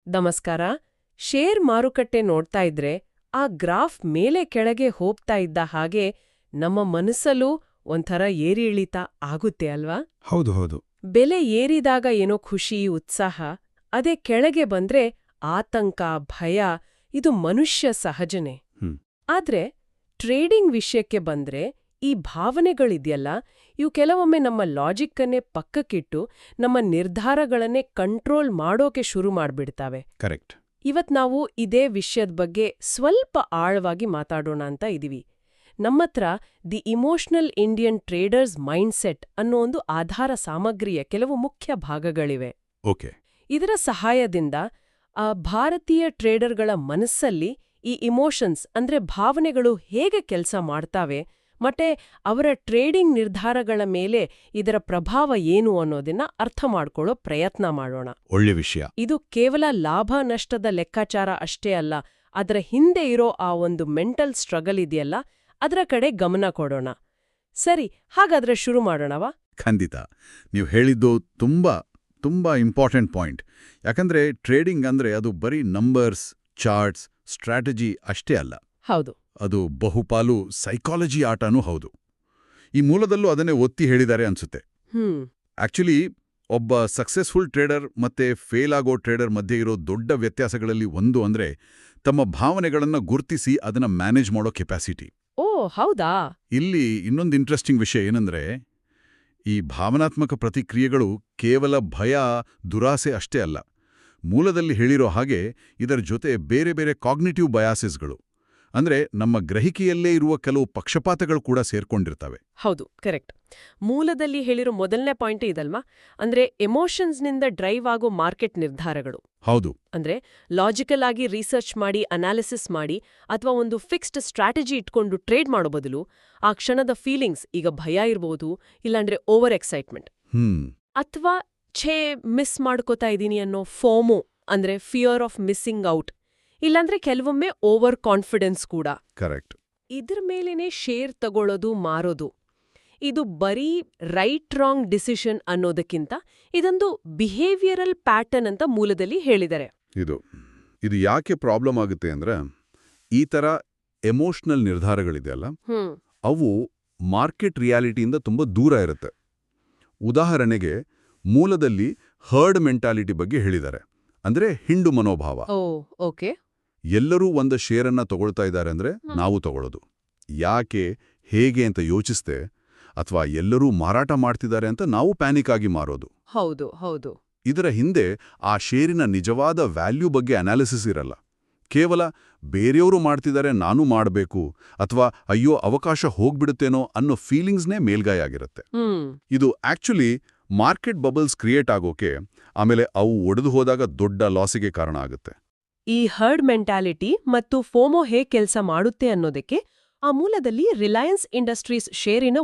ನಮಸ್ಕಾರ. ಷೇರ್ ಮಾರುಕಟ್ಟೆ ನೋಡ್ತಾ ಇದ್ರೆ ಆ ಗ್ರಾಫ್ ಮೇಲೆ ಕೆಳಗೆ ಹೋಗ್ತಾ ಇದ್ದ ಹಾಗೆ ನಮ್ಮ ಮನಸ್ಸಲ್ಲೂ ಒಂಥರ ಏರಿ ಇಳಿತ ಆಗುತ್ತೆ ಅಲ್ವಾ? ಹೌದು ಹೌದು. ಬೆಲೆ ಏರಿದಾಗ ಏನೋ ಖುಷಿ, ಉತ್ಸಾಹ, ಅದೇ ಕೆಳಗೆ ಬಂದ್ರೆ ಆತಂಕ, ಭಯ, ಇದು ಮನುಷ್ಯ ಸಹಜನೇ. ಆದ್ರೆ ಟ್ರೇಡಿಂಗ್ ವಿಷಯಕ್ಕೆ ಬಂದ್ರೆ ಈ ಭಾವನೆಗಳಿದೆಯಲ್ಲ, ಇವು ಕೆಲವೊಮ್ಮೆ ನಮ್ಮ ಲಾಜಿಕ್ಕನ್ನೇ ಪಕ್ಕಕ್ಕಿಟ್ಟು ನಮ್ಮ ನಿರ್ಧಾರಗಳನ್ನೇ ಕಂಟ್ರೋಲ್ ಮಾಡೋಕೆ ಶುರು ಮಾಡ್ಬಿಡ್ತಾವೆ. ಕರೆಕ್ಟ್. ಇವತ್ ನಾವು ಇದೇ ವಿಷಯದ ಬಗ್ಗೆ ಸ್ವಲ್ಪ ಆಳವಾಗಿ ಮಾತಾಡೋಣ ಅಂತ ಇದೀವಿ. ನಮ್ಮತ್ರ the emotional Indian traders mindset ಅನ್ನೋ ಒಂದು ಆಧಾರ ಸಾಮಗ್ರಿಯ ಕೆಲವು ಮುಖ್ಯ ಭಾಗಗಳಿವೆ. ಓಕೆ. ಇದರ ಸಹಾಯದಿಂದ ಭಾರತೀಯ ಟ್ರೇಡರ್ಗಳ ಮನಸ್ಸಲ್ಲಿ ಈ ಇಮೋಷನ್ಸ್ ಅಂದ್ರೆ ಭಾವನೆಗಳು ಹೇಗೆ ಕೆಲಸ ಮಾಡ್ತಾವೆ ಮತ್ತೆ ಅವರ ಟ್ರೇಡಿಂಗ್ ನಿರ್ಧಾರಗಳ ಮೇಲೆ ಇದರ ಪ್ರಭಾವ ಏನು ಅನ್ನೋದನ್ನ ಅರ್ಥ ಮಾಡ್ಕೊಳ್ಳೋ ಪ್ರಯತ್ನ ಮಾಡೋಣ. ಒಳ್ಳೆ ವಿಷಯ. ಇದು ಕೇವಲ ಲಾಭ ನಷ್ಟದ ಲೆಕ್ಕಾಚಾರ ಅಷ್ಟೇ ಅಲ್ಲ, ಅದರ ಹಿಂದೆ ಇರೋ ಆ ಒಂದು ಮೆಂಟಲ್ ಸ್ಟ್ರಗಲ್ ಇದೆಯಲ್ಲ, ಅದರ ಕಡೆ ಗಮನ ಕೊಡೋಣ. ಸರಿ, ಹಾಗಾದ್ರೆ ಶುರು ಮಾಡೋಣವಾ? ಖಂಡಿತ. ನೀವು ಹೇಳಿದ್ದು ತುಂಬಾ ಇಂಪಾರ್ಟೆಂಟ್ ಪಾಯಿಂಟ್. ಯಾಕಂದ್ರೆ ಟ್ರೇಡಿಂಗ್ ಅಂದ್ರೆ ಅದು ಬರೀ ನಂಬರ್ಸ್, ಚಾರ್ಟ್ಸ್, ಸ್ಟ್ರಾಟಜಿ ಅಷ್ಟೇ ಅಲ್ಲ. ಹೌದು. ಅದು ಬಹುಪಾಲು ಸೈಕಾಲಜಿ ಆಟನೂ ಹೌದು. ಈ ಮೂಲದಲ್ಲೂ ಅದನ್ನೇ ಒತ್ತಿ ಹೇಳಿದ್ದಾರೆ ಅನ್ಸುತ್ತೆ. ಆಕ್ಚುಲಿ ಒಬ್ಬ ಸಕ್ಸಸ್ಫುಲ್ ಟ್ರೇಡರ್ ಮತ್ತೆ ಫೇಲ್ ಆಗೋ ಟ್ರೇಡರ್ ಮಧ್ಯೆ ಇರೋ ದೊಡ್ಡ ವ್ಯತ್ಯಾಸಗಳಲ್ಲಿ ಒಂದು ಅಂದ್ರೆ ತಮ್ಮ ಭಾವನೆಗಳನ್ನ ಗುರ್ತಿಸಿ ಅದನ್ನ ಮ್ಯಾನೇಜ್ ಮಾಡೋ ಕೆಪಾಸಿಟಿ. ಓ ಹೌದಾ? ಇಲ್ಲಿ ಇನ್ನೊಂದು ಇಂಟ್ರೆಸ್ಟಿಂಗ್ ವಿಷಯ ಏನಂದ್ರೆ ಈ ಭಾವನಾತ್ಮಕ ಪ್ರತಿಕ್ರಿಯೆಗಳು ಕೇವಲ ಭಯ, ದುರಾಸೆ ಅಷ್ಟೇ ಅಲ್ಲ. ಮೂಲದಲ್ಲಿ ಹೇಳಿರೋ ಹಾಗೆ ಇದರ ಜೊತೆ ಬೇರೆ ಬೇರೆ ಕಾಗ್ನಿಟಿವ್ ಬಯಾಸಿಸ್ಗಳು ಅಂದ್ರೆ ನಮ್ಮ ಗ್ರಹಿಕೆಯಲ್ಲೇ ಇರುವ ಕೆಲವು ಪಕ್ಷಪಾತಗಳು ಕೂಡ ಸೇರ್ಕೊಂಡಿರ್ತವೆ. ಹೌದು, ಕರೆಕ್ಟ್. ಮೂಲದಲ್ಲಿ ಹೇಳಿರೋ ಮೊದಲನೇ ಪಾಯಿಂಟ್ ಇದಲ್ವಾ, ಅಂದ್ರೆ ಎಮೋಷನ್ಸ್ನಿಂದ ಡ್ರೈವ್ ಆಗೋ ಮಾರ್ಕೆಟ್ ನಿರ್ಧಾರಗಳು. ಹೌದು. ಅಂದ್ರೆ ಲಾಜಿಕಲ್ ಆಗಿ ರಿಸರ್ಚ್ ಮಾಡಿ, ಅನಾಲಿಸಿಸ್ ಮಾಡಿ ಅಥವಾ ಒಂದು ಫಿಕ್ಸ್ಡ್ ಸ್ಟ್ರಾಟಜಿ ಇಟ್ಕೊಂಡು ಟ್ರೇಡ್ ಮಾಡೋ ಬದಲು ಆ ಕ್ಷಣದ ಫೀಲಿಂಗ್ಸ್, ಈಗ ಭಯ ಇರಬಹುದು, ಇಲ್ಲಾಂದ್ರೆ ಓವರ್ ಎಕ್ಸೈಟ್ಮೆಂಟ್ ಅಥವಾ ಮಿಸ್ ಮಾಡ್ಕೋತಾ ಇದೀನಿ ಅನ್ನೋ ಫೋಮೋ, ಅಂದ್ರೆ ಫಿಯರ್ ಆಫ್ ಮಿಸ್ಸಿಂಗ್ ಔಟ್, ಇಲ್ಲಾಂದ್ರೆ ಕೆಲವೊಮ್ಮೆ ಓವರ್ ಕಾನ್ಫಿಡೆನ್ಸ್ ಕೂಡ. ಕರೆಕ್ಟ್. ಇದ್ರ ಮೇಲೇನೆ ಶೇರ್ ತಗೊಳ್ಳೋದು, ಮಾರೋದು, ಇದು ಬರೀ ರೈಟ್ ರಾಂಗ್ ಡಿಸಿಷನ್ ಅನ್ನೋದಕ್ಕಿಂತ ಇದೊಂದು ಬಿಹೇವಿಯರಲ್ ಪ್ಯಾಟರ್ನ್ ಅಂತ ಮೂಲದಲ್ಲಿ ಹೇಳಿದ್ದಾರೆ. ಇದು ಯಾಕೆ ಪ್ರಾಬ್ಲಮ್ ಆಗುತ್ತೆ ಅಂದ್ರೆ ಈ ತರ ಎಮೋಷನಲ್ ನಿರ್ಧಾರಗಳಿದೆಯಲ್ಲ, ಅವು ಮಾರ್ಕೆಟ್ ರಿಯಾಲಿಟಿಯಿಂದ ತುಂಬಾ ದೂರ ಇರುತ್ತೆ. ಉದಾಹರಣೆಗೆ ಮೂಲದಲ್ಲಿ ಹರ್ಡ್ ಮೆಂಟಾಲಿಟಿ ಬಗ್ಗೆ ಹೇಳಿದ್ದಾರೆ, ಅಂದ್ರೆ ಹಿಂಡು ಮನೋಭಾವ. ಓಕೆ. ಎಲ್ಲರೂ ಒಂದು ಶೇರನ್ನ ತಗೊಳ್ತಾ ಇದ್ದಾರೆ ಅಂದ್ರೆ ನಾವು ತಗೊಳ್ಳೋದು. ಯಾಕೆ, ಹೇಗೆ ಅಂತ ಯೋಚಿಸ್ದೆ, ಅಥವಾ ಎಲ್ಲರೂ ಮಾರಾಟ ಮಾಡ್ತಿದ್ದಾರೆ ಅಂತ ನಾವು ಪ್ಯಾನಿಕ್ ಆಗಿ ಮಾರೋದು. ಹೌದು ಹೌದು. ಇದರ ಹಿಂದೆ ಆ ಶೇರಿನ ನಿಜವಾದ ವ್ಯಾಲ್ಯೂ ಬಗ್ಗೆ ಅನಾಲಿಸಿಸ್ ಇರಲ್ಲ. ಕೇವಲ ಬೇರೆಯವರು ಮಾಡ್ತಿದ್ದಾರೆ, ನಾನು ಮಾಡಬೇಕು, ಅಥವಾ ಅಯ್ಯೋ ಅವಕಾಶ ಹೋಗ್ಬಿಡುತ್ತೇನೋ ಅನ್ನೋ ಫೀಲಿಂಗ್ಸ್ನೇ ಮೇಲ್ಗಾಯ ಆಗಿರುತ್ತೆ. ಇದು ಆಕ್ಚುಲಿ ಮಾರ್ಕೆಟ್ ಬಬಲ್ಸ್ ಕ್ರಿಯೇಟ್ ಆಗೋಕೆ, ಆಮೇಲೆ ಅವು ಒಡೆದು ಹೋದಾಗ ದೊಡ್ಡ ಲಾಸಿಗೆ ಕಾರಣ ಆಗುತ್ತೆ. ಈ ಹರ್ಡ್ ಮೆಂಟಾಲಿಟಿ ಮತ್ತು ಫೋಮೋ ಹೇಗೆ ಕೆಲಸ ಮಾಡುತ್ತೆ ಅನ್ನೋದಕ್ಕೆ ಆ ಮೂಲದಲ್ಲಿ ರಿಲಯನ್ಸ್ ಇಂಡಸ್ಟ್ರೀಸ್ ಶೇರಿನ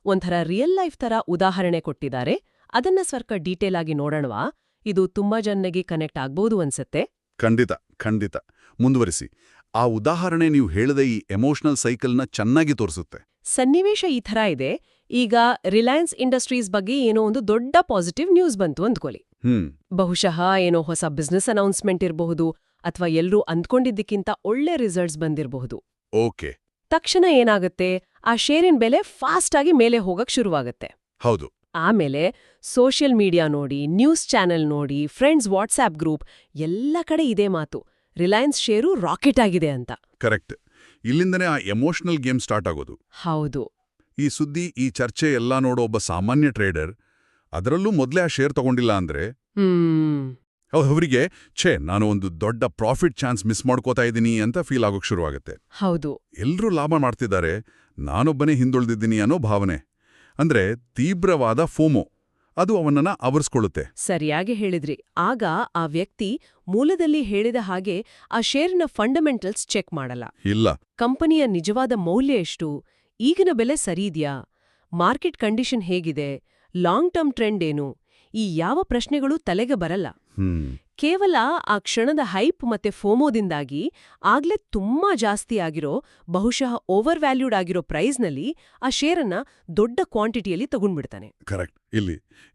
ಒಂಥರ ರಿಯಲ್ ಲೈಫ್ ತರ ಉದಾಹರಣೆ ಕೊಟ್ಟಿದ್ದಾರೆ. ಅದನ್ನ ಸ್ವಲ್ಪ ಡೀಟೇಲ್ ಆಗಿ ನೋಡೋಣವಾ? ಇದು ತುಂಬಾ ಜನರಿಗೆ ಕನೆಕ್ಟ್ ಆಗ್ಬೋದು ಅನ್ಸತ್ತೆ. ಖಂಡಿತ. ಮುಂದುವರಿಸಿ. ಆ ಉದಾಹರಣೆ ನೀವು ಹೇಳಿದ ಈ ಎಮೋಷನಲ್ ಸೈಕಲ್ನ ಚೆನ್ನಾಗಿ ತೋರಿಸುತ್ತೆ. ಸನ್ನಿವೇಶ ಈ ಥರ ಇದೆ. ಈಗ ರಿಲಯನ್ಸ್ ಇಂಡಸ್ಟ್ರೀಸ್ ಬಗ್ಗೆ ಏನೋ ಒಂದು ದೊಡ್ಡ ಪಾಸಿಟಿವ್ ನ್ಯೂಸ್ ಬಂತು ಅಂದ್ಕೊಳ್ಳಿ. ಬಹುಶಃ ಏನೋ ಹೊಸ ಬಿಸ್ನೆಸ್ ಅನೌನ್ಸ್ಮೆಂಟ್ ಇರಬಹುದು, ಅಥವಾ ಎಲ್ಲರೂ ಅಂದ್ಕೊಂಡಿದ್ದಕ್ಕಿಂತ ಒಳ್ಳೆ ರಿಸಲ್ಟ್ಸ್ ಬಂದಿರಬಹುದು. ಓಕೆ. ತಕ್ಷಣ ಏನಾಗುತ್ತೆ, ಆ ಶೇರಿನ ಬೆಲೆ ಫಾಸ್ಟ್ ಆಗಿ ಮೇಲೆ ಹೋಗಕ್ ಶುರುವಾಗತ್ತೆ. ಹೌದು. ಆಮೇಲೆ ಸೋಷಿಯಲ್ ಮೀಡಿಯಾ ನೋಡಿ, ನ್ಯೂಸ್ ಚಾನೆಲ್ ನೋಡಿ, ಫ್ರೆಂಡ್ಸ್ ವಾಟ್ಸ್ಆಪ್ ಗ್ರೂಪ್, ಎಲ್ಲ ಕಡೆ ಇದೇ ಮಾತು, ರಿಲಯನ್ಸ್ ಶೇರು ರಾಕೆಟ್ ಆಗಿದೆ ಅಂತ. ಕರೆಕ್ಟ್. ಇಲ್ಲಿಂದನೇ ಆ ಎಮೋಷನಲ್ ಗೇಮ್ ಸ್ಟಾರ್ಟ್ ಆಗೋದು. ಹೌದು. ಈ ಸುದ್ದಿ, ಈ ಚರ್ಚೆ ಎಲ್ಲ ನೋಡೋ ಒಬ್ಬ ಸಾಮಾನ್ಯ ಟ್ರೇಡರ್, ಅದರಲ್ಲೂ ಮೊದಲೇ ಆ ಶೇರ್ ತಗೊಂಡಿಲ್ಲ ಅಂದ್ರೆ ಅವರಿಗೆ ನಾನು ಒಂದು ದೊಡ್ಡ ಪ್ರಾಫಿಟ್ ಚಾನ್ಸ್ ಮಿಸ್ ಮಾಡ್ಕೋತಾ ಇದ್ದೀನಿ ಅಂತ ಫೀಲ್ ಆಗೋಕ್ ಶುರುವಾಗುತ್ತೆ. ಹೌದು. ಎಲ್ರೂ ಲಾಭ ಮಾಡ್ತಿದ್ದಾರೆ, ನಾನೊಬ್ಬನೇ ಹಿಂದುಳಿದಿದ್ದೀನಿ ಅನ್ನೋ ಭಾವನೆ, ಅಂದ್ರೆ ತೀವ್ರವಾದ ಫೋಮೋ, ಅದು ಅವನನ್ನ ಆವರಿಸ್ಕೊಳ್ಳುತ್ತೆ. ಸರಿಯಾಗಿ ಹೇಳಿದ್ರಿ. ಆಗ ಆ ವ್ಯಕ್ತಿ ಮೂಲದಲ್ಲಿ ಹೇಳಿದ ಹಾಗೆ ಆ ಶೇರಿನ ಫಂಡಮೆಂಟಲ್ಸ್ ಚೆಕ್ ಮಾಡಲ್ಲ. ಇಲ್ಲ. ಕಂಪನಿಯ ನಿಜವಾದ ಮೌಲ್ಯ ಎಷ್ಟು, ಈಗಿನ ಬೆಲೆ ಸರಿಯಿದ್ಯಾ, ಮಾರ್ಕೆಟ್ ಕಂಡೀಷನ್ ಹೇಗಿದೆ, ಲಾಂಗ್ ಟರ್ಮ್ ಟ್ರೆಂಡ್ ಏನು, ಈ ಯಾವ ಪ್ರಶ್ನೆಗಳು ತಲೆಗೆ ಬರಲ್ಲ. ಕೇವಲ ಆ ಕ್ಷಣದ ಹೈಪ್ ಮತ್ತೆ ಫೋಮೋದಿಂದಾಗಿ ಆಗ್ಲೇ ತುಂಬಾ ಜಾಸ್ತಿ ಆಗಿರೋ ಬಹುಶಃ ಓವರ್ ವ್ಯಾಲ್ಯೂಡ್ ಆಗಿರೋ ಪ್ರೈಸ್ನಲ್ಲಿ ಆ ಶೇರನ್ನ ದೊಡ್ಡ ಕ್ವಾಂಟಿಟಿಯಲ್ಲಿ ತಗೊಂಡ್ಬಿಡ್ತಾನೆ. ಕರೆಕ್ಟ್.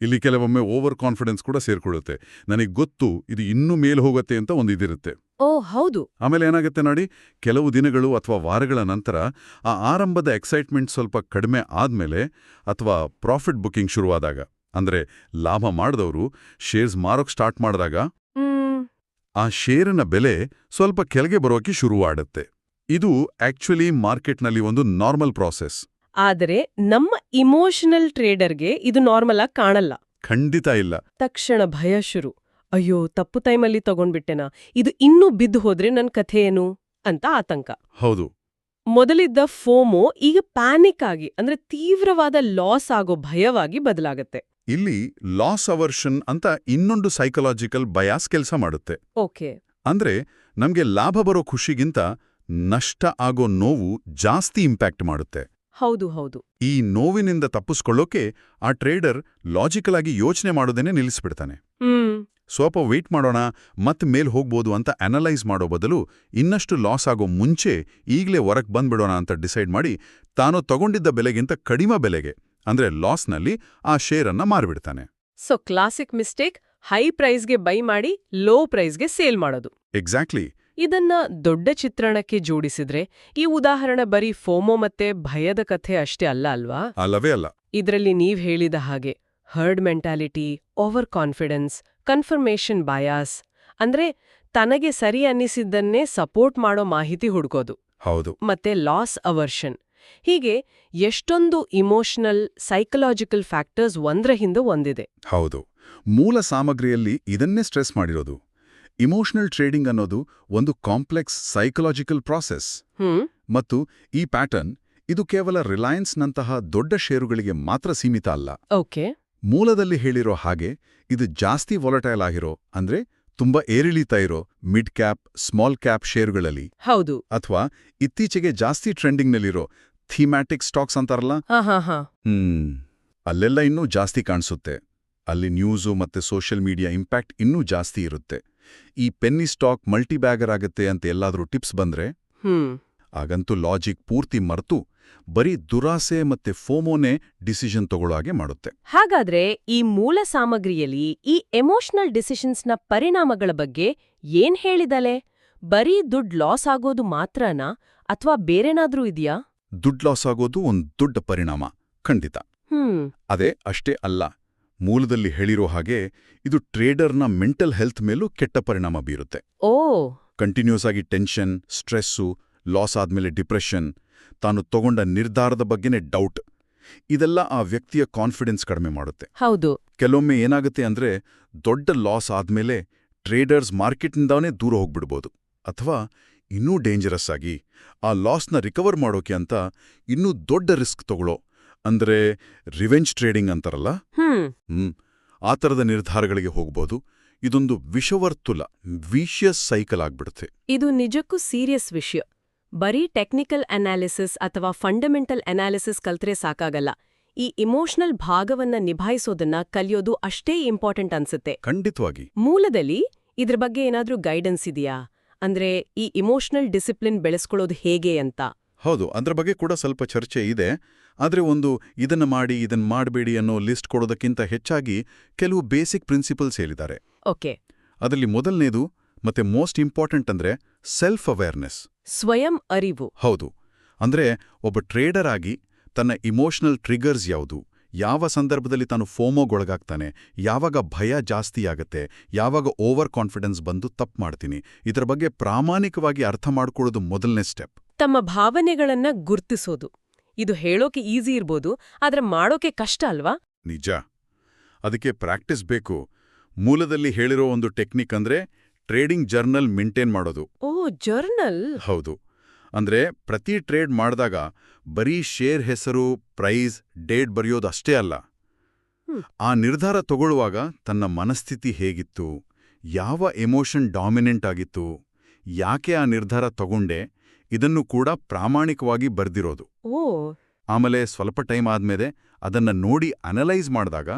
ಇಲ್ಲಿ ಕೆಲವೊಮ್ಮೆ ಓವರ್ ಕಾನ್ಫಿಡೆನ್ಸ್ ಕೂಡ ಸೇರ್ಕೊಳ್ಳುತ್ತೆ. ನನಗೆ ಗೊತ್ತು ಇದು ಇನ್ನೂ ಮೇಲ್ ಹೋಗುತ್ತೆ ಅಂತ ಒಂದು ಇದಿರುತ್ತೆ. ಓ ಹೌದು. ಆಮೇಲೆ ಏನಾಗುತ್ತೆ ನೋಡಿ, ಕೆಲವು ದಿನಗಳು ಅಥವಾ ವಾರಗಳ ನಂತರ ಆ ಆರಂಭದ ಎಕ್ಸೈಟ್ಮೆಂಟ್ ಸ್ವಲ್ಪ ಕಡಿಮೆ ಆದ್ಮೇಲೆ ಅಥವಾ ಪ್ರಾಫಿಟ್ ಬುಕಿಂಗ್ ಶುರುವಾದಾಗ, ಅಂದ್ರೆ ಲಾಭ ಮಾಡಿದವರು ಶೇರ್ಸ್ ಮಾರೋಕ್ ಸ್ಟಾರ್ಟ್ ಮಾಡಿದಾಗ ಆ ಶೇರಿನ ಬೆಲೆ ಸ್ವಲ್ಪ ಕೆಳಗೆ ಬರೋಕೆ ಶುರುವಾಡುತ್ತೆ. ಇದು ಆಕ್ಚುಲಿ ಮಾರ್ಕೆಟ್ನಲ್ಲಿ ಒಂದು ನಾರ್ಮಲ್ ಪ್ರಾಸೆಸ್. ಆದರೆ ನಮ್ಮ ಇಮೋಷನಲ್ ಟ್ರೇಡರ್ಗೆ ಇದು ನಾರ್ಮಲ್ ಆಗಿ ಕಾಣಲ್ಲ. ಖಂಡಿತ ಇಲ್ಲ. ತಕ್ಷಣ ಭಯ ಶುರು. ಅಯ್ಯೋ, ತಪ್ಪು ಟೈಮಲ್ಲಿ ತಗೊಂಡ್ಬಿಟ್ಟೆನಾ, ಇದು ಇನ್ನೂ ಬಿದ್ದು ಹೋದ್ರೆ ನನ್ ಕಥೆ ಏನು ಅಂತ ಆತಂಕ. ಹೌದು. ಮೊದಲಿದ್ದ ಫೋಮೋ ಈಗ ಪ್ಯಾನಿಕ್ ಆಗಿ, ಅಂದ್ರೆ ತೀವ್ರವಾದ ಲಾಸ್ ಆಗೋ ಭಯವಾಗಿ ಬದಲಾಗತ್ತೆ. ಇಲ್ಲಿ ಲಾಸ್ ಅವರ್ಷನ್ ಅಂತ ಇನ್ನೊಂದು ಸೈಕಲಾಜಿಕಲ್ ಬಯಾಸ್ ಕೆಲಸ ಮಾಡುತ್ತೆ. ಓಕೆ. ಅಂದ್ರೆ ನಮ್ಗೆ ಲಾಭ ಬರೋ ಖುಷಿಗಿಂತ ನಷ್ಟ ಆಗೋ ನೋವು ಜಾಸ್ತಿ ಇಂಪ್ಯಾಕ್ಟ್ ಮಾಡುತ್ತೆ. ಹೌದು ಹೌದು. ಈ ನೋವಿನಿಂದ ತಪ್ಪಿಸ್ಕೊಳ್ಳೋಕೆ ಆ ಟ್ರೇಡರ್ ಲಾಜಿಕಲ್ ಆಗಿ ಯೋಚನೆ ಮಾಡೋದೇನೆ ನಿಲ್ಲಿಸ್ಬಿಡ್ತಾನೆ. ಸ್ವಲ್ಪ ವೇಟ್ ಮಾಡೋಣ ಮತ್ತೆ ಮೇಲ್ ಹೋಗ್ಬೋದು ಅಂತ ಅನಲೈಸ್ ಮಾಡೋ ಬದಲು ಇನ್ನಷ್ಟು ಲಾಸ್ ಆಗೋ ಮುಂಚೆ ಈಗಲೇ ಹೊರಗೆ ಬಂದ್ಬಿಡೋಣ ಅಂತ ಡಿಸೈಡ್ ಮಾಡಿ ತಾನು ತಗೊಂಡಿದ್ದ ಬೆಲೆಗಿಂತ ಕಡಿಮೆ ಬೆಲೆಗೆ, ಅಂದ್ರೆ ಲಾಸ್ನಲ್ಲಿ ಆ ಶೇರನ್ನ ಮಾರ್ಬಿಡ್ತಾನೆ. ಸೊ ಕ್ಲಾಸಿಕ್ ಮಿಸ್ಟೇಕ್, ಹೈ ಪ್ರೈಸ್ಗೆ ಬೈ ಮಾಡಿ ಲೋ ಪ್ರೈಸ್ಗೆ ಸೇಲ್ ಮಾಡೋದು. ಎಕ್ಸಾಕ್ಟ್ಲಿ. ಇದನ್ನ ದೊಡ್ಡ ಚಿತ್ರಣಕ್ಕೆ ಜೋಡಿಸಿದ್ರೆ ಈ ಉದಾಹರಣೆ ಬರೀ ಫೋಮೋ ಮತ್ತೆ ಭಯದ ಕಥೆ ಅಷ್ಟೇ ಅಲ್ಲ ಅಲ್ವಾ? ಅಲ್ಲವೇ ಅಲ್ಲ. ಇದರಲ್ಲಿ ನೀವ್ ಹೇಳಿದ ಹಾಗೆ heard mentality, over confidence, confirmation bias, ಅಂದ್ರೆ ತನಗೆ ಸರಿ ಅನ್ನಿಸಿದ್ದನ್ನೇ ಸಪೋರ್ಟ್ ಮಾಡೋ ಮಾಹಿತಿ ಹುಡ್ಕೋದು. ಹೌದು. ಮತ್ತೆ ಲಾಸ್ ಅವರ್ಷನ್, ಹೀಗೆ ಎಷ್ಟೊಂದು ಇಮೋಷನಲ್, ಸೈಕಲಾಜಿಕಲ್ ಫ್ಯಾಕ್ಟರ್ಸ್ ಒಂದ್ರ ಹಿಂದೆ ಒಂದಿದೆ. ಹೌದು. ಮೂಲ ಸಾಮಗ್ರಿಯಲ್ಲಿ ಇದನ್ನೇ ಸ್ಟ್ರೆಸ್ ಮಾಡಿರೋದು. ಇಮೋಷನಲ್ ಟ್ರೇಡಿಂಗ್ ಅನ್ನೋದು ಒಂದು ಕಾಂಪ್ಲೆಕ್ಸ್ ಸೈಕಲಾಜಿಕಲ್ ಪ್ರಾಸೆಸ್. ಮತ್ತು ಈ ಪ್ಯಾಟರ್ನ್ ಇದು ಕೇವಲ ರಿಲಯನ್ಸ್ನಂತಹ ದೊಡ್ಡ ಷೇರುಗಳಿಗೆ ಮಾತ್ರ ಸೀಮಿತ ಅಲ್ಲ. ಓಕೆ. ಮೂಲದಲ್ಲಿ ಹೇಳಿರೋ ಹಾಗೆ ಇದು ಜಾಸ್ತಿ ವಾಲಟೈಲ್ ಆಗಿರೋ, ಅಂದ್ರೆ ತುಂಬಾ ಏರಿಳಿತ ಇರೋ ಮಿಡ್ ಕ್ಯಾಪ್, ಸ್ಮಾಲ್ ಕ್ಯಾಪ್ ಷೇರುಗಳಲ್ಲಿ, ಹೌದು, ಅಥವಾ ಇತ್ತೀಚೆಗೆ ಜಾಸ್ತಿ ಟ್ರೆಂಡಿಂಗ್ನಲ್ಲಿರೋ ಥೀಮ್ಯಾಟಿಕ್ ಸ್ಟಾಕ್ಸ್ ಅಂತಾರಲ್ಲ, ಅಲ್ಲೆಲ್ಲ ಇನ್ನೂ ಜಾಸ್ತಿ ಕಾಣಿಸುತ್ತೆ. ಅಲ್ಲಿ ನ್ಯೂಸು ಮತ್ತೆ ಸೋಷಿಯಲ್ ಮೀಡಿಯಾ ಇಂಪ್ಯಾಕ್ಟ್ ಇನ್ನೂ ಜಾಸ್ತಿ ಇರುತ್ತೆ. ಈ ಪೆನ್ನಿ ಸ್ಟಾಕ್ ಮಲ್ಟಿಬ್ಯಾಗರ್ ಆಗತ್ತೆ ಅಂತ ಎಲ್ಲಾದ್ರೂ ಟಿಪ್ಸ್ ಬಂದ್ರೆ ಆಗಂತೂ ಲಾಜಿಕ್ ಪೂರ್ತಿ ಮರ್ತು ಬರೀ ದುರಾಸೆ ಮತ್ತೆ ಫೋಮೋನೇ ಡಿಸಿಷನ್ ತಗೊಳ್ಳೋ ಹಾಗೆ ಮಾಡುತ್ತೆ. ಹಾಗಾದ್ರೆ ಈ ಮೂಲ ಸಾಮಗ್ರಿಯಲ್ಲಿ ಈ ಎಮೋಷನಲ್ ಡಿಸಿಷನ್ಸ್ನ ಪರಿಣಾಮಗಳ ಬಗ್ಗೆ ಏನ್ ಹೇಳಿದಲೆ? ಬರೀ ದುಡ್ಡು ಲಾಸ್ ಆಗೋದು ಮಾತ್ರನಾ ಅಥವಾ ಬೇರೆನಾದ್ರೂ ಇದೆಯಾ? ದುಡ್ಡು ಲಾಸ್ ಆಗೋದು ಒಂದು ದೊಡ್ಡ ಪರಿಣಾಮ, ಖಂಡಿತ. ಅದೇ ಅಷ್ಟೇ ಅಲ್ಲ. ಮೂಲದಲ್ಲಿ ಹೇಳಿರೋ ಹಾಗೆ ಇದು ಟ್ರೇಡರ್ನ ಮೆಂಟಲ್ ಹೆಲ್ತ್ ಮೇಲೂ ಕೆಟ್ಟ ಪರಿಣಾಮ ಬೀರುತ್ತೆ. ಕಂಟಿನ್ಯೂಸ್ ಆಗಿ ಟೆನ್ಷನ್, ಸ್ಟ್ರೆಸ್ಸು, ಲಾಸ್ ಆದ್ಮೇಲೆ ಡಿಪ್ರೆಷನ್, ತಾನು ತಗೊಂಡ ನಿರ್ಧಾರದ ಬಗ್ಗೆನೇ ಡೌಟ್, ಇದೆಲ್ಲ ಆ ವ್ಯಕ್ತಿಯ ಕಾನ್ಫಿಡೆನ್ಸ್ ಕಡಿಮೆ ಮಾಡುತ್ತೆ. ಹೌದು. ಕೆಲವೊಮ್ಮೆ ಏನಾಗುತ್ತೆ ಅಂದ್ರೆ ದೊಡ್ಡ ಲಾಸ್ ಆದ್ಮೇಲೆ ಟ್ರೇಡರ್ಸ್ ಮಾರ್ಕೆಟ್ನಿಂದಾನೇ ದೂರ ಹೋಗ್ಬಿಡ್ಬೋದು. ಅಥವಾ ಇನ್ನೂ ಡೇಂಜರಸ್ ಆಗಿ ಆ ಲಾಸ್ನ ರಿಕವರ್ ಮಾಡೋಕೆ ಅಂತ ಇನ್ನೂ ದೊಡ್ಡ ರಿಸ್ಕ್ ತಗೊಳ್ಳೋ, ಅಂದ್ರೆ ರಿವೆಂಜ್ ಟ್ರೇಡಿಂಗ್ ಅಂತಾರಲ್ಲ, ಆ ಥರದ ನಿರ್ಧಾರಗಳಿಗೆ ಹೋಗ್ಬೋದು. ಇದೊಂದು ವಿಷವರ್ತುಲ, ವಿಷಿಯಸ್ ಸೈಕಲ್ ಆಗ್ಬಿಡುತ್ತೆ. ಇದು ನಿಜಕ್ಕೂ ಸೀರಿಯಸ್ ವಿಷಯ. ಬರೀ ಟೆಕ್ನಿಕಲ್ ಅನಾಲಿಸಿಸ್ ಅಥವಾ ಫಂಡಮೆಂಟಲ್ ಅನಾಲಿಸಿಸ್ ಕಲ್ತ್ರೆ ಸಾಕಾಗಲ್ಲ. ಈ ಇಮೋಷನಲ್ ಭಾಗವನ್ನ ನಿಭಾಯಿಸೋದನ್ನ ಕಲಿಯೋದು ಅಷ್ಟೇ ಇಂಪಾರ್ಟೆಂಟ್ ಅನ್ಸುತ್ತೆ. ಖಂಡಿತವಾಗಿ. ಮೂಲದಲ್ಲಿ ಇದ್ರ ಬಗ್ಗೆ ಏನಾದ್ರೂ ಗೈಡೆನ್ಸ್ ಇದೆಯಾ? ಅಂದ್ರೆ ಈ ಇಮೋಷನಲ್ ಡಿಸಿಪ್ಲಿನ್ ಬೆಳೆಸ್ಕೊಳ್ಳೋದು ಹೇಗೆ ಅಂತ? ಹೌದು, ಅದ್ರ ಬಗ್ಗೆ ಕೂಡ ಸ್ವಲ್ಪ ಚರ್ಚೆ ಇದೆ. ಆದ್ರೆ ಇದನ್ನ ಮಾಡಿ ಇದನ್ನ ಮಾಡಬೇಡಿ ಅನ್ನೋ ಲಿಸ್ಟ್ ಕೊಡೋದಕ್ಕಿಂತ ಹೆಚ್ಚಾಗಿ ಕೆಲವು ಬೇಸಿಕ್ ಪ್ರಿನ್ಸಿಪಲ್ಸ್ ಹೇಳಿದ್ದಾರೆ. ಓಕೆ. ಅದರಲ್ಲಿ ಮೊದಲನೇದು ಮತ್ತೆ ಮೋಸ್ಟ್ ಇಂಪಾರ್ಟೆಂಟ್ ಅಂದ್ರೆ ಸೆಲ್ಫ್ ಅವೇರ್ನೆಸ್, ಸ್ವಯಂ ಅರಿವು. ಹೌದು. ಅಂದ್ರೆ ಒಬ್ಬ ಟ್ರೇಡರ್ ಆಗಿ ತನ್ನ ಇಮೋಷನಲ್ ಟ್ರಿಗರ್ಸ್ ಯಾವುದು, ಯಾವ ಸಂದರ್ಭದಲ್ಲಿ ತಾನು ಫೋಮೋಗೊಳಗಾಗ್ತಾನೆ, ಯಾವಾಗ ಭಯ ಜಾಸ್ತಿ ಆಗತ್ತೆ, ಯಾವಾಗ ಓವರ್ ಕಾನ್ಫಿಡೆನ್ಸ್ ಬಂದು ತಪ್ಪು ಮಾಡ್ತೀನಿ, ಇದರ ಬಗ್ಗೆ ಪ್ರಾಮಾಣಿಕವಾಗಿ ಅರ್ಥ ಮಾಡ್ಕೊಳ್ಳೋದು ಮೊದಲನೇ ಸ್ಟೆಪ್. ತಮ್ಮ ಭಾವನೆಗಳನ್ನ ಗುರ್ತಿಸೋದು. ಇದು ಹೇಳೋಕೆ ಈಸಿ ಇರ್ಬೋದು, ಆದ್ರೆ ಮಾಡೋಕೆ ಕಷ್ಟ ಅಲ್ವಾ? ನಿಜ. ಅದಕ್ಕೆ ಪ್ರಾಕ್ಟೀಸ್ ಬೇಕು. ಮೂಲದಲ್ಲಿ ಹೇಳಿರೋ ಒಂದು ಟೆಕ್ನಿಕ್ ಅಂದ್ರೆ ಟ್ರೇಡಿಂಗ್ ಜರ್ನಲ್ ಮೇಂಟೈನ್ ಮಾಡೋದು. ಓ, ಜರ್ನಲ್? ಹೌದು. ಅಂದ್ರೆ ಪ್ರತಿ ಟ್ರೇಡ್ ಮಾಡಿದಾಗ ಬರೀ ಶೇರ್ ಹೆಸರು, ಪ್ರೈಸ್, ಡೇಟ್ ಬರೆಯೋದು ಅಷ್ಟೇ ಅಲ್ಲ. ಆ ನಿರ್ಧಾರ ತಗೊಳ್ಳುವಾಗ ತನ್ನ ಮನಸ್ಥಿತಿ ಹೇಗಿತ್ತು, ಯಾವ ಎಮೋಷನ್ ಡಾಮಿನೆಂಟ್ ಆಗಿತ್ತು, ಯಾಕೆ ಆ ನಿರ್ಧಾರ ತಗೊಂಡೆ, ಇದನ್ನು ಕೂಡ ಪ್ರಾಮಾಣಿಕವಾಗಿ ಬರ್ದಿರೋದು. ಆಮೇಲೆ ಸ್ವಲ್ಪ ಟೈಮ್ ಆದ್ಮೇಲೆ ಅದನ್ನ ನೋಡಿ ಅನಲೈಸ್ ಮಾಡಿದಾಗ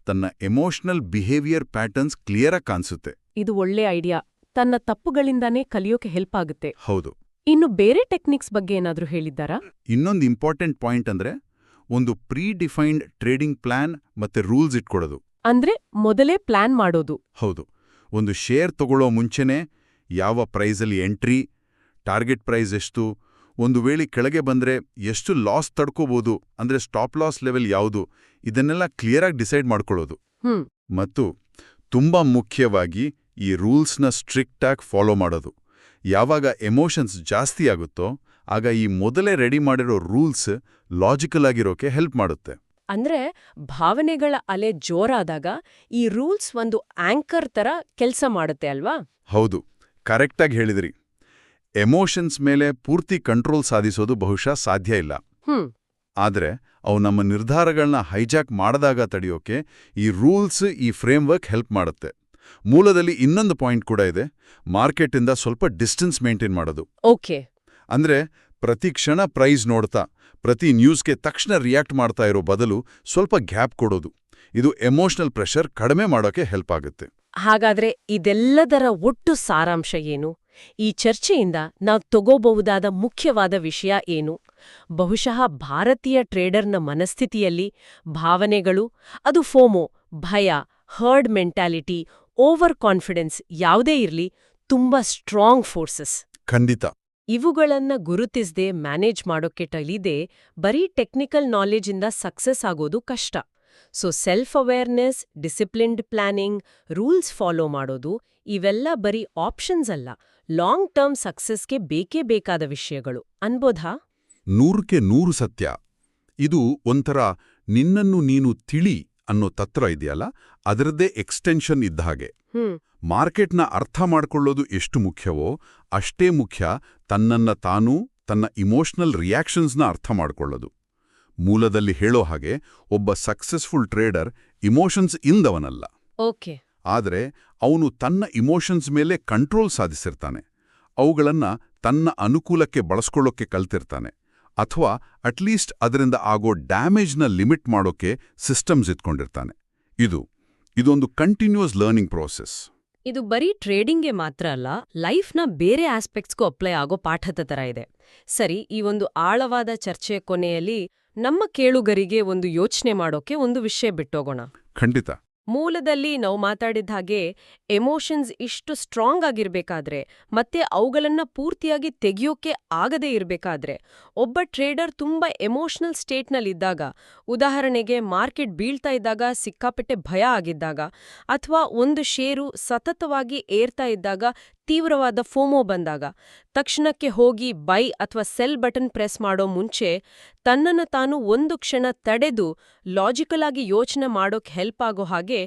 ತನ್ನ ಎಮೋಷನಲ್ ಬಿಹೇವಿಯರ್ ಪ್ಯಾಟರ್ನ್ಸ್ ಕ್ಲಿಯರಾಗಿ ಕಾಣಿಸುತ್ತೆ. ಇದು ಒಳ್ಳೆ ಐಡಿಯಾ. ತನ್ನ ತಪ್ಪುಗಳಿಂದಾನೇ ಕಲಿಯೋಕೆ ಹೆಲ್ಪ್ ಆಗುತ್ತೆ. ಹೌದು. ಇನ್ನು ಬೇರೆ ಟೆಕ್ನಿಕ್ಸ್ ಬಗ್ಗೆ ಏನಾದ್ರೂ ಹೇಳಿದ್ದಾರಾ? ಇನ್ನೊಂದು ಇಂಪಾರ್ಟೆಂಟ್ ಪಾಯಿಂಟ್ ಅಂದ್ರೆ ಒಂದು ಪ್ರೀ ಡಿಫೈನ್ಡ್ ಟ್ರೇಡಿಂಗ್ ಪ್ಲಾನ್ ಮತ್ತೆ ರೂಲ್ಸ್ ಇಟ್ಕೊಡೋದು. ಅಂದ್ರೆ ಮೊದಲೇ ಪ್ಲಾನ್ ಮಾಡೋದು. ಹೌದು. ಒಂದು ಶೇರ್ ತಗೊಳ್ಳೋ ಮುಂಚೆನೇ ಯಾವ ಪ್ರೈಸಲ್ಲಿ ಎಂಟ್ರಿ, ಟಾರ್ಗೆಟ್ ಪ್ರೈಸ್ ಎಷ್ಟು, ಒಂದು ವೇಳೆ ಕೆಳಗೆ ಬಂದ್ರೆ ಎಷ್ಟು ಲಾಸ್ ತಡ್ಕೋಬೋದು ಅಂದ್ರೆ ಸ್ಟಾಪ್ ಲಾಸ್ ಲೆವೆಲ್ ಯಾವುದು, ಇದನ್ನೆಲ್ಲ ಕ್ಲಿಯರಾಗಿ ಡಿಸೈಡ್ ಮಾಡ್ಕೊಳ್ಳೋದು. ಮತ್ತು ತುಂಬಾ ಮುಖ್ಯವಾಗಿ ಈ ರೂಲ್ಸ್ನ ಸ್ಟ್ರಿಕ್ಟಾಗಿ ಫಾಲೋ ಮಾಡೋದು. ಯಾವಾಗ ಎಮೋಷನ್ಸ್ ಜಾಸ್ತಿ ಆಗುತ್ತೋ ಆಗ ಈ ಮೊದಲೇ ರೆಡಿ ಮಾಡಿರೋ ರೂಲ್ಸ್ ಲಾಜಿಕಲ್ ಆಗಿರೋಕೆ ಹೆಲ್ಪ್ ಮಾಡುತ್ತೆ. ಅಂದ್ರೆ ಭಾವನೆಗಳ ಅಲೆ ಜೋರಾದಾಗ ಈ ರೂಲ್ಸ್ ಒಂದು ಆಂಕರ್ ತರ ಕೆಲ್ಸ ಮಾಡುತ್ತೆ ಅಲ್ವಾ? ಹೌದು, ಕರೆಕ್ಟಾಗಿ ಹೇಳಿದ್ರಿ. ಎಮೋಷನ್ಸ್ ಮೇಲೆ ಪೂರ್ತಿ ಕಂಟ್ರೋಲ್ ಸಾಧಿಸೋದು ಬಹುಶಃ ಸಾಧ್ಯ ಇಲ್ಲ. ಆದ್ರೆ ಅವು ನಮ್ಮ ನಿರ್ಧಾರಗಳನ್ನ ಹೈಜಾಕ್ ಮಾಡದಾಗ ತಡೆಯೋಕೆ ಈ ರೂಲ್ಸ್, ಈ ಫ್ರೇಮ್ವರ್ಕ್ ಹೆಲ್ಪ್ ಮಾಡುತ್ತೆ. ಮೂಲದಲ್ಲಿ ಇನ್ನೊಂದು ಪಾಯಿಂಟ್ ಕೂಡ ಇದೆ, ಮಾರ್ಕೆಟಿಂದ ಸ್ವಲ್ಪ ಡಿಸ್ಟೆನ್ಸ್ ಮೇಂಟೈನ್ ಮಾಡೋದು. ಓಕೆ. ಅಂದ್ರೆ ಪ್ರತಿ ಕ್ಷಣ ಪ್ರೈಸ್ ನೋಡ್ತಾ, ಪ್ರತಿ ನ್ಯೂಸ್ಗೆ ತಕ್ಷಣ ರಿಯಾಕ್ಟ್ ಮಾಡ್ತಾ ಇರೋ ಬದಲು ಸ್ವಲ್ಪ ಗ್ಯಾಪ್ ಕೊಡೋದು. ಇದು ಎಮೋಷನಲ್ ಪ್ರೆಷರ್ ಕಡಿಮೆ ಮಾಡೋಕೆ ಹೆಲ್ಪ್ ಆಗುತ್ತೆ. ಹಾಗಾದ್ರೆ ಇದೆಲ್ಲದರ ಒಟ್ಟು ಸಾರಾಂಶ ಏನು? ಈ ಚರ್ಚೆಯಿಂದ ನಾವು ತಗೋಬಹುದಾದ ಮುಖ್ಯವಾದ ವಿಷಯ ಏನು? ಬಹುಶಃ ಭಾರತೀಯ ಟ್ರೇಡರ್ನ ಮನಸ್ಥಿತಿಯಲ್ಲಿ ಭಾವನೆಗಳು, ಅದು ಫೋಮೋ, ಭಯ, ಹರ್ಡ್ ಮೆಂಟಾಲಿಟಿ, ಓವರ್ ಕಾನ್ಫಿಡೆನ್ಸ್ ಯಾವುದೇ ಇರ್ಲಿ, ತುಂಬಾ ಸ್ಟ್ರಾಂಗ್ ಫೋರ್ಸಸ್. ಖಂಡಿತ. ಇವುಗಳನ್ನ ಗುರುತಿಸದೆ ಮ್ಯಾನೇಜ್ ಮಾಡೋಕೆ ಟಲಿದೆ ಬರೀ ಟೆಕ್ನಿಕಲ್ ನಾಲೆಜಿಂದ ಸಕ್ಸಸ್ ಆಗೋದು ಕಷ್ಟ. So self awareness, disciplined planning, rules follow ಮಾಡೋದು ಇವೆಲ್ಲ ಬರೀ ಆಪ್ಷನ್ಸ್ ಅಲ್ಲ, ಲಾಂಗ್ ಟರ್ಮ್ ಸಕ್ಸಸ್ಗೆ ಬೇಕೇ ಬೇಕಾದ ವಿಷಯಗಳು ಅನ್ಬೋಧಾ? 100% ಸತ್ಯ. ಇದು ಒಂಥರ ನಿನ್ನನ್ನು ನೀನು ತಿಳಿ ಅನ್ನೋ ತತ್ವ ಇದೆಯಲ್ಲ, ಅದರದ್ದೇ ಎಕ್ಸ್ಟೆನ್ಷನ್ ಇದ್ದ ಹಾಗೆ. ಮಾರ್ಕೆಟ್ನ ಅರ್ಥ ಮಾಡ್ಕೊಳ್ಳೋದು ಎಷ್ಟು ಮುಖ್ಯವೋ ಅಷ್ಟೇ ಮುಖ್ಯ ತನ್ನನ್ನ ತಾನೂ, ತನ್ನ ಇಮೋಷನಲ್ ರಿಯಾಕ್ಷನ್ಸ್ನ ಅರ್ಥ ಮಾಡ್ಕೊಳ್ಳೋದು. ಮೂಲದಲ್ಲಿ ಹೇಳೋ ಹಾಗೆ ಒಬ್ಬ ಸಕ್ಸಸ್ಫುಲ್ ಟ್ರೇಡರ್ ಇಮೋಷನ್ಸ್ ಇಂದವನಲ್ಲ. ಓಕೆ. ಆದರೆ ಅವನು ತನ್ನ ಇಮೋಷನ್ಸ್ ಮೇಲೆ ಕಂಟ್ರೋಲ್ ಸಾಧಿಸಿರ್ತಾನೆ, ಅವುಗಳನ್ನ ತನ್ನ ಅನುಕೂಲಕ್ಕೆ ಬಳಸ್ಕೊಳ್ಳೋಕೆ ಕಲ್ತಿರ್ತಾನೆ, ಅಥವಾ ಅಟ್ಲೀಸ್ಟ್ ಅದರಿಂದ ಆಗೋ ಡ್ಯಾಮೇಜ್ನ ಲಿಮಿಟ್ ಮಾಡೋಕೆ ಸಿಸ್ಟಮ್ಸ್ ಇಟ್ಕೊಂಡಿರ್ತಾನೆ. ಇದೊಂದು ಕಂಟಿನ್ಯೂಸ್ ಲರ್ನಿಂಗ್ ಪ್ರೋಸೆಸ್. ಇದು ಬರೀ ಟ್ರೇಡಿಂಗ್ಗೆ ಮಾತ್ರ ಅಲ್ಲ, ಲೈಫ್ನ ಬೇರೆ ಆಸ್ಪೆಕ್ಟ್ಸ್ಗೂ ಅಪ್ಲೈ ಆಗೋ ಪಾಠದ ತರ ಇದೆ. ಸರಿ, ಈ ಒಂದು ಆಳವಾದ ಚರ್ಚೆಯ ಕೊನೆಯಲ್ಲಿ ನಮ್ಮ ಕೇಳುಗರಿಗೆ ಒಂದು ಯೋಚನೆ ಮಾಡೋಕೆ ಒಂದು ವಿಷಯ ಬಿಟ್ಟೋಗೋಣ. ಖಂಡಿತ. ಮೂಲದಲ್ಲಿ ನಾವು ಮಾತಾಡಿದ ಹಾಗೆ ಎಮೋಷನ್ಸ್ ಇಷ್ಟು ಸ್ಟ್ರಾಂಗ್ ಆಗಿರ್ಬೇಕಾದ್ರೆ ಮತ್ತೆ ಅವುಗಳನ್ನ ಪೂರ್ತಿಯಾಗಿ ತೆಗೆಯೋಕೆ ಆಗದೇ ಇರಬೇಕಾದ್ರೆ ಒಬ್ಬ ಟ್ರೇಡರ್ ತುಂಬಾ ಎಮೋಷನಲ್ ಸ್ಟೇಟ್ನಲ್ಲಿದ್ದಾಗ, ಉದಾಹರಣೆಗೆ ಮಾರ್ಕೆಟ್ ಬೀಳ್ತಾ ಇದ್ದಾಗ ಸಿಕ್ಕಾಪಟ್ಟೆ ಭಯ ಆಗಿದ್ದಾಗ, ಅಥವಾ ಒಂದು ಷೇರು ಸತತವಾಗಿ ಏರ್ತಾ ಇದ್ದಾಗ ತೀವ್ರವಾದ ಫೋಮೋ ಬಂದಾಗ, ತಕ್ಷಣಕ್ಕೆ ಹೋಗಿ ಬೈ ಅಥವಾ ಸೆಲ್ ಬಟನ್ ಪ್ರೆಸ್ ಮಾಡೋ ಮುಂಚೆ ತನ್ನನ್ನು ತಾನು ಒಂದು ಕ್ಷಣ ತಡೆದು ಲಾಜಿಕಲ್ ಆಗಿ ಯೋಚನೆ ಮಾಡೋಕೆ ಹೆಲ್ಪ್ ಆಗೋ ಹಾಗೆ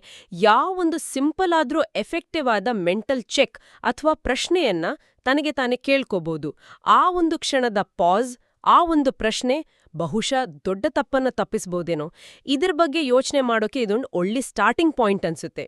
ಯಾವೊಂದು ಸಿಂಪಲ್ ಆದ್ರೂ ಎಫೆಕ್ಟಿವ್ ಆದ ಮೆಂಟಲ್ ಚೆಕ್ ಅಥವಾ ಪ್ರಶ್ನೆಯನ್ನ ತನಗೆ ತಾನೇ ಕೇಳ್ಕೋಬಹುದು. ಆ ಒಂದು ಕ್ಷಣದ ಪಾಸ್, ಆ ಒಂದು ಪ್ರಶ್ನೆ ಬಹುಶಃ ದೊಡ್ಡ ತಪ್ಪನ್ನ ತಪ್ಪಿಸ್ಬೋದೇನೋ. ಇದ್ರ ಬಗ್ಗೆ ಯೋಚನೆ ಮಾಡೋಕೆ ಇದೊಂದು ಒಳ್ಳೆ ಸ್ಟಾರ್ಟಿಂಗ್ ಪಾಯಿಂಟ್ ಅನ್ಸುತ್ತೆ.